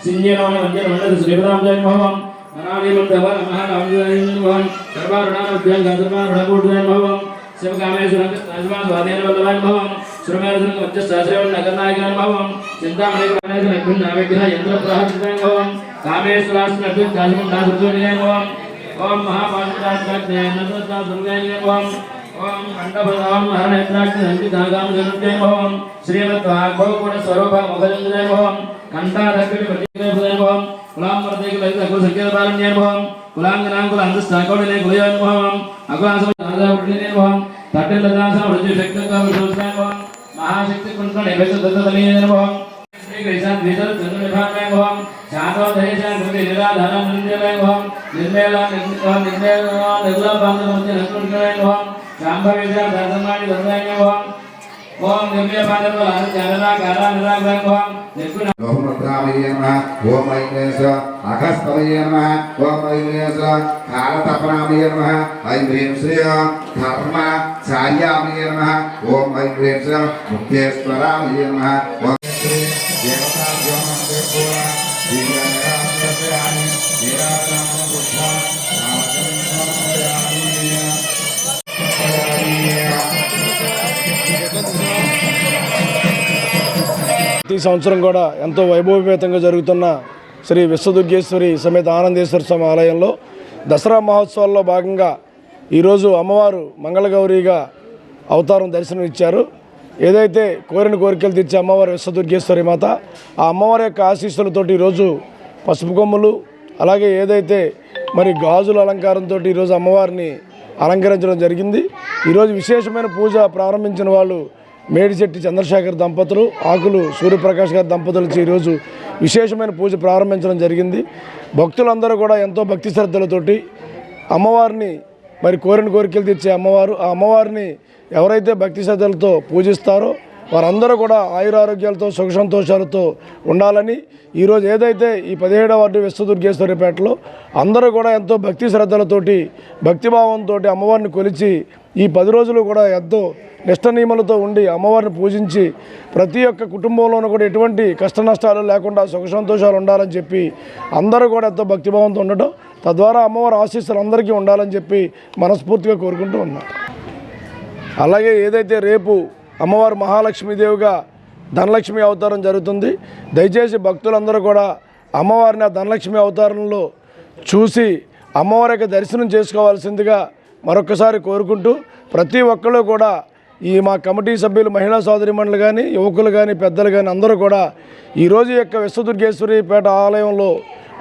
सिंजेनों मंजन मंडल श्रीराम जय भवम मनाली मंडल महाराज भवन दरबार उद्यान दरबार उद्यान भवम शिवकामेश्वर राजमान स्वाधीन वल्लभान भवम श्रीमेरधन मध्य सहस्रवन नगरनायकन भवम चिंतामणि गणेश नकुल नाविग्रह यंत्र प्रहर्षण भवम कामेश्वरास्त्र नकुल दासमन दासुर्जन भवम ओम महापाशुदास नंदता दुर्गाय भवम ओम मंडपदाम हरणेत्राक्ष संगीतागाम जय भवम श्रीमद् भागवत स्वरूप मुखजय भवम कंठारकटि प्रतिग्रह भवम कुलाम वर्धेक ललित अकुल संकेत पालन्य भवम कुलांगनां कुल अंधस्थाकोडने कुलयन भवम अकुलासम राजा उड्डने भवम तटिलदासम रुजि शक्तिका विश्वस्ताय भवम महाशक्ति कुंड नैवेद्य दत्ततलीय भवम श्री कृष्ण द्विजल चंद्रनिभाय भवम शांतो धैर्य गुरु निराधार निंदय भवम निर्मला निर्मला बांधव नकुलय भवम शांभवी दर्शनानि दर्शनाय भवम ओम दिव्य पादव आचार्यना कारा निराग्रह भवम निर्गुण ओम रुद्रामये नमः ओम ऐलेश आकाशतमये नमः ओम ऐलेश कालतपनामये नमः ऐं ह्रीं श्री धर्म चार्यामये नमः ओम ऐं ह्रीं श्री मुक्तेश्वरामये नमः ओम श्री देवता ज्ञानमते पूरा दिव्यानि निराजनाम बुद्धा ప్రతి సంవత్సరం కూడా ఎంతో వైభవపేతంగా జరుగుతున్న శ్రీ విశ్వదుర్గేశ్వరి సమేత ఆనందేశ్వర స్వామి ఆలయంలో దసరా మహోత్సవాల్లో భాగంగా ఈరోజు అమ్మవారు మంగళగౌరిగా అవతారం దర్శనం ఇచ్చారు. ఏదైతే కోరిన కోరికలు తీర్చే అమ్మవారు విశ్వదుర్గేశ్వరి మాత, ఆ అమ్మవారి యొక్క ఆశీస్సులతోటి ఈరోజు పసుపు కొమ్ములు అలాగే ఏదైతే మరి గాజుల అలంకారంతో ఈరోజు అమ్మవారిని అలంకరించడం జరిగింది. ఈరోజు విశేషమైన పూజ ప్రారంభించిన వాళ్ళు మేడిచెట్టి చంద్రశేఖర్ దంపతులు, ఆకులు సూర్యప్రకాష్ గారి దంపతులు ఈరోజు విశేషమైన పూజ ప్రారంభించడం జరిగింది. భక్తులందరూ కూడా ఎంతో భక్తి శ్రద్ధలతోటి అమ్మవారిని మరి కోరిన కోరికలు తీర్చే అమ్మవారు, ఆ అమ్మవారిని ఎవరైతే భక్తి శ్రద్ధలతో పూజిస్తారో వారందరూ కూడా ఆయురారోగ్యాలతో సుఖ సంతోషాలతో ఉండాలని ఈరోజు ఏదైతే ఈ 17వ వార్డు విశ్వదుర్గేశ్వరిపేటలో అందరూ కూడా ఎంతో భక్తి శ్రద్ధలతోటి భక్తిభావంతో అమ్మవారిని కొలిచి ఈ 10 రోజులు కూడా ఎంతో నిష్ట నియమాలతో ఉండి అమ్మవారిని పూజించి ప్రతి ఒక్క కుటుంబంలోనూ కూడా ఎటువంటి కష్ట నష్టాలు లేకుండా సుఖ సంతోషాలు ఉండాలని చెప్పి అందరూ కూడా ఎంతో భక్తిభావంతో ఉండటం, తద్వారా అమ్మవారి ఆశీస్సులు అందరికీ ఉండాలని చెప్పి మనస్ఫూర్తిగా కోరుకుంటూ ఉన్నాం. అలాగే ఏదైతే రేపు అమ్మవారు మహాలక్ష్మీదేవిగా ధనలక్ష్మి అవతారం జరుగుతుంది. దయచేసి భక్తులందరూ కూడా అమ్మవారిని ఆ ధనలక్ష్మి అవతారంలో చూసి అమ్మవారి యొక్క దర్శనం చేసుకోవాల్సిందిగా మరొకసారి కోరుకుంటూ ప్రతి ఒక్కళ్ళు కూడా మా కమిటీ సభ్యులు మహిళా సోదరిమణులు కానీ యువకులు కానీ పెద్దలు కానీ అందరూ కూడా ఈరోజు యొక్క విశ్వదుర్గేశ్వరిపేట ఆలయంలో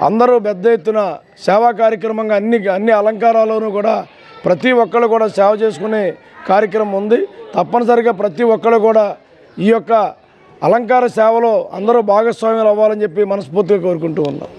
అందరూ పెద్ద ఎత్తున సేవా కార్యక్రమంగా అన్ని అలంకారాల్లోనూ కూడా ప్రతి ఒక్కళ్ళు కూడా సేవ చేసుకునే కార్యక్రమం ఉంది. తప్పనిసరిగా ప్రతి ఒక్కళ్ళు కూడా ఈ యొక్క అలంకార సేవలో అందరూ భాగస్వామ్యం అవ్వాలని చెప్పి మనస్ఫూర్తిగా కోరుకుంటూ ఉన్నాం.